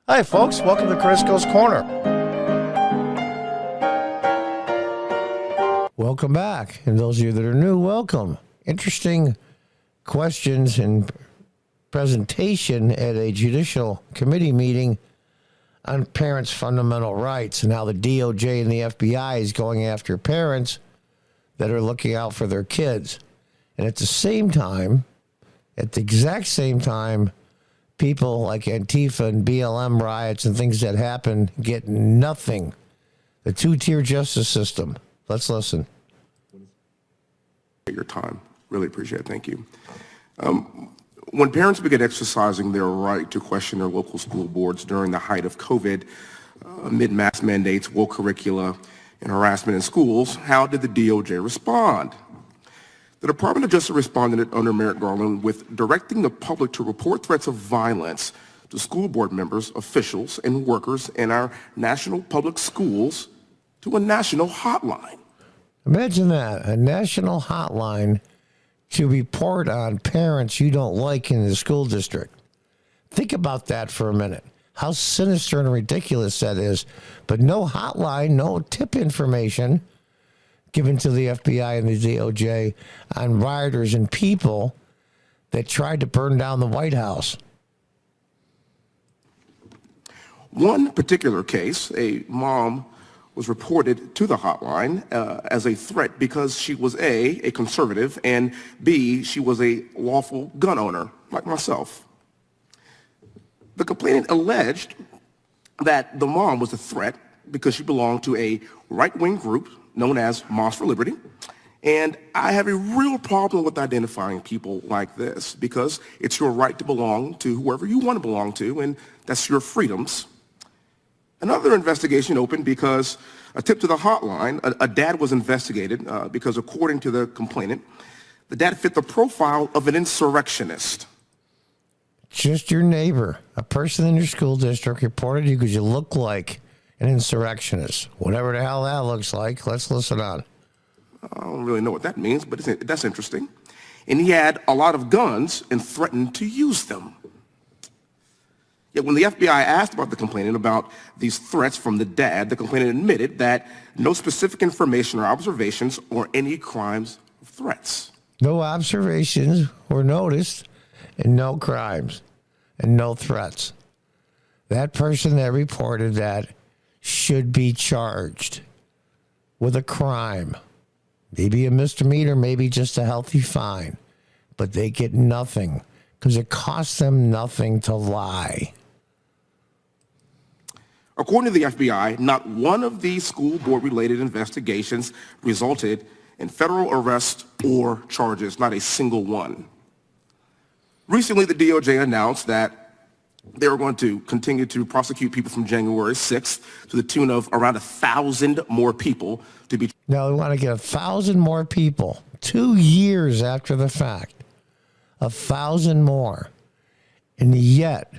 Hi, folks. Welcome to Crisco's Corner. Welcome back. And those of you that are new, welcome. Interesting questions and presentation at a judicial committee meeting on parents' fundamental rights and how the DOJ and the FBI is going after parents that are looking out for their kids. And at the exact same time, people like Antifa and BLM riots and things that happen get nothing. The two-tier justice system. Let's listen. Your time. Really appreciate it. Thank you. When parents begin exercising their right to question their local school boards during the height of COVID, amid mask mandates, woke curricula, and harassment in schools, how did the DOJ respond? The Department of Justice responded under Merrick Garland with directing the public to report threats of violence to school board members, officials, and workers in our national public schools to a national hotline. Imagine that, a national hotline to report on parents you don't like in the school district. Think about that for a minute. How sinister and ridiculous that is. But no hotline, no tip information given to the FBI and the DOJ on rioters and people that tried to burn down the White House. One particular case, a mom was reported to the hotline as a threat because she was A, conservative, and B, she was a lawful gun owner, like myself. The complainant alleged that the mom was a threat because she belonged to a right-wing group known as Moms for Liberty. And I have a real problem with identifying people like this because it's your right to belong to whoever you want to belong to, and that's your freedoms. Another investigation opened because a tip to the hotline, a dad was investigated because according to the complainant, the dad fit the profile of an insurrectionist. Just your neighbor, a person in your school district reported you because you look like an insurrectionist. Whatever the hell that looks like, let's listen on. I don't really know what that means, but that's interesting. And he had a lot of guns and threatened to use them. Yet when the FBI asked about the complainant about these threats from the dad, the complainant admitted that no specific information or observations or any crimes or threats. No observations were noticed and no crimes and no threats. That person that reported that should be charged with a crime. Maybe a misdemeanor, maybe just a healthy fine. But they get nothing because it costs them nothing to lie. According to the FBI, not one of these school board-related investigations resulted in federal arrest or charges, not a single one. Recently, the DOJ announced that they were going to continue to prosecute people from January 6th to the tune of around 1,000 more people to be. Now, they want to get 1,000 more people 2 years after the fact. 1,000 more. And yet,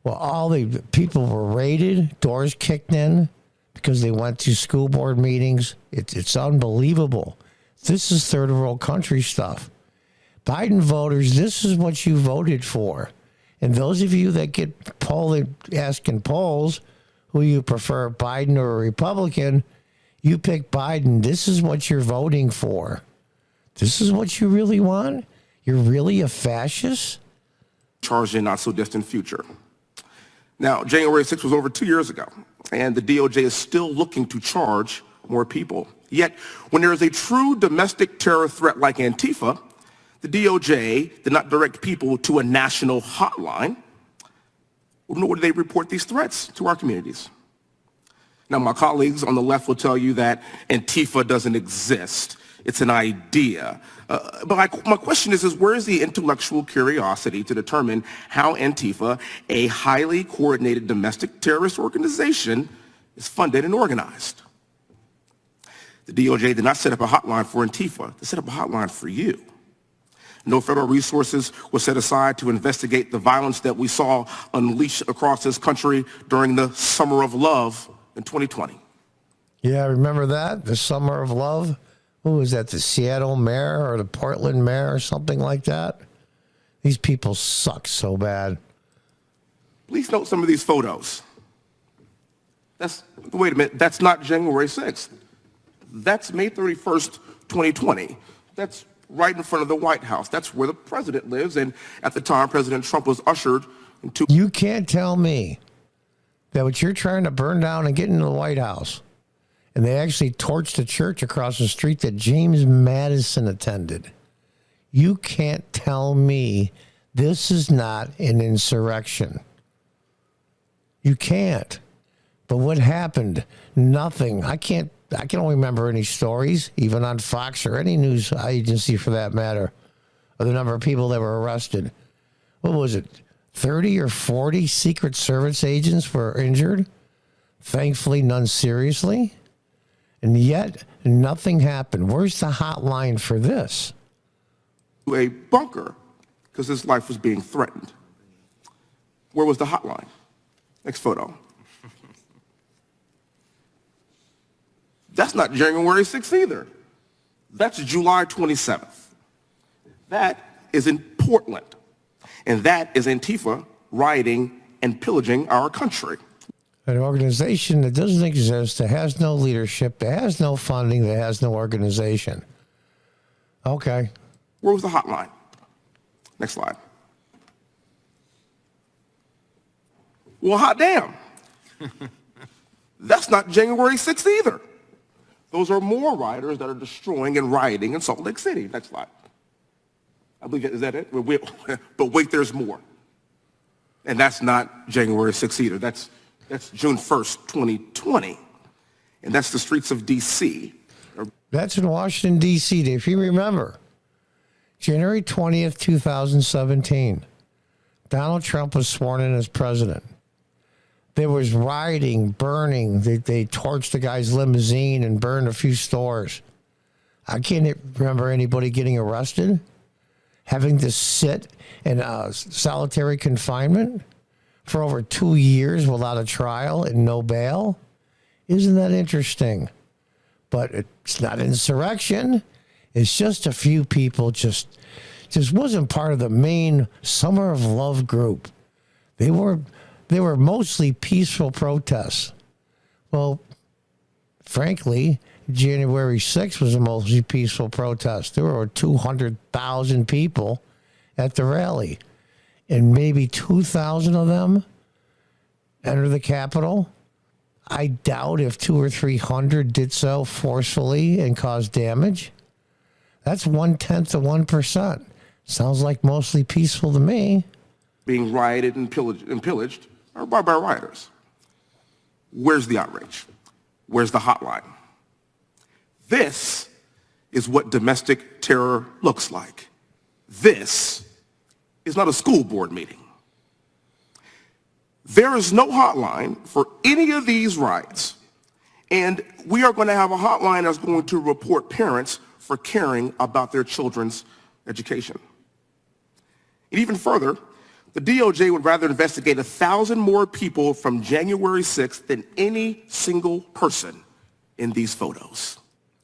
well, all the people were raided, doors kicked in because they went to school board meetings. It's unbelievable. This is third world country stuff. Biden voters, this is what you voted for. And those of you that get polled, asking polls who you prefer, Biden or a Republican, you pick Biden. This is what you're voting for. This is what you really want? You're really a fascist? Charged in not so distant future. Now, January 6th was over 2 years ago, and the DOJ is still looking to charge more people. Yet, when there is a true domestic terror threat like Antifa, the DOJ did not direct people to a national hotline, nor did they report these threats to our communities. Now, my colleagues on the left will tell you that Antifa doesn't exist. It's an idea. But my question is where is the intellectual curiosity to determine how Antifa, a highly coordinated domestic terrorist organization, is funded and organized? The DOJ did not set up a hotline for Antifa. They set up a hotline for you. No federal resources were set aside to investigate the violence that we saw unleashed across this country during the Summer of Love in 2020. Yeah, remember that? The Summer of Love? Who was that, the Seattle mayor or the Portland mayor or something like that? These people suck so bad. Please note some of these photos. Wait a minute, that's not January 6th. That's May 31st, 2020. That's right in front of the White House. That's where the president lives. And at the time, President Trump was ushered into... You can't tell me that what you're trying to burn down and get into the White House, and they actually torched a church across the street that James Madison attended. You can't tell me this is not an insurrection. You can't. But what happened? Nothing. I can only remember any stories, even on Fox or any news agency for that matter, of the number of people that were arrested. What was it? 30 or 40 Secret Service agents were injured. Thankfully, none seriously. And yet, nothing happened. Where's the hotline for this? A bunker because his life was being threatened. Where was the hotline? Next photo. That's not January 6th either. That's July 27th. That is in Portland. And that is Antifa rioting and pillaging our country. An organization that doesn't exist, that has no leadership, that has no funding, that has no organization. Okay. Where was the hotline? Next slide. Well, hot damn. That's not January 6th either. Those are more rioters that are destroying and rioting in Salt Lake City. Next slide. I believe, is that it? But wait, there's more. And that's not January 6th either. That's June 1st, 2020. And that's the streets of D.C. That's in Washington, D.C. If you remember, January 20th, 2017, Donald Trump was sworn in as president. There was rioting, burning. They torched the guy's limousine and burned a few stores. I can't remember anybody getting arrested, having to sit in solitary confinement for over 2 years without a trial and no bail. Isn't that interesting? But it's not insurrection. It's just a few people just wasn't part of the main Summer of Love group. They were mostly peaceful protests. Well, frankly, January 6th was a mostly peaceful protest. There were over 200,000 people at the rally, and maybe 2,000 of them entered the Capitol. I doubt if 200 or 300 did so forcefully and caused damage. That's 0.1%. Sounds like mostly peaceful to me. Being rioted and pillaged by rioters. Where's the outrage? Where's the hotline? This is what domestic terror looks like. This is not a school board meeting. There is no hotline for any of these riots, and we are going to have a hotline that's going to report parents for caring about their children's education. And even further, the DOJ would rather investigate 1,000 more people from January 6th than any single person in these photos.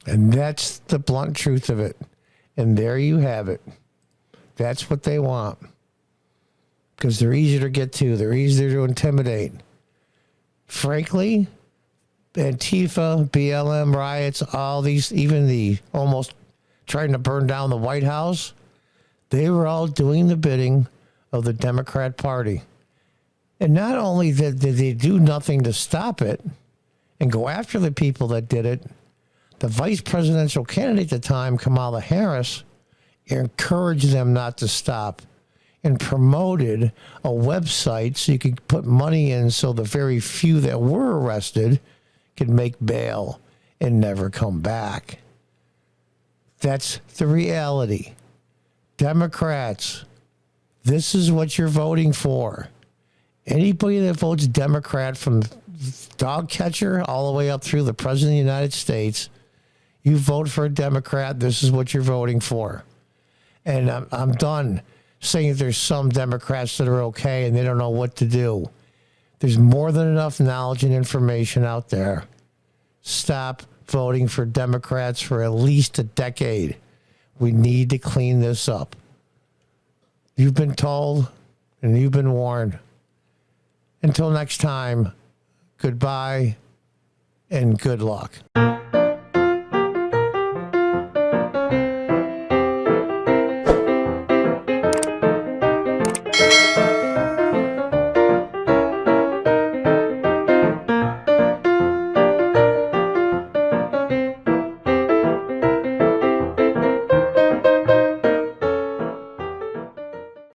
And that's the blunt truth of it. And there you have it. That's what they want. Because they're easier to get to. They're easier to intimidate. Frankly, Antifa, BLM riots, all these, even the almost trying to burn down the White House, they were all doing the bidding of the Democrat Party. And not only did they do nothing to stop it and go after the people that did it, the vice presidential candidate at the time, Kamala Harris, encouraged them not to stop and promoted a website so you could put money in so the very few that were arrested could make bail and never come back. That's the reality. Democrats, this is what you're voting for. Anybody that votes Democrat from dog catcher all the way up through the President of the United States, you vote for a Democrat, this is what you're voting for. And I'm done saying there's some Democrats that are okay and they don't know what to do. There's more than enough knowledge and information out there. Stop voting for Democrats for at least a decade. We need to clean this up. You've been told and you've been warned. Until next time, goodbye and good luck.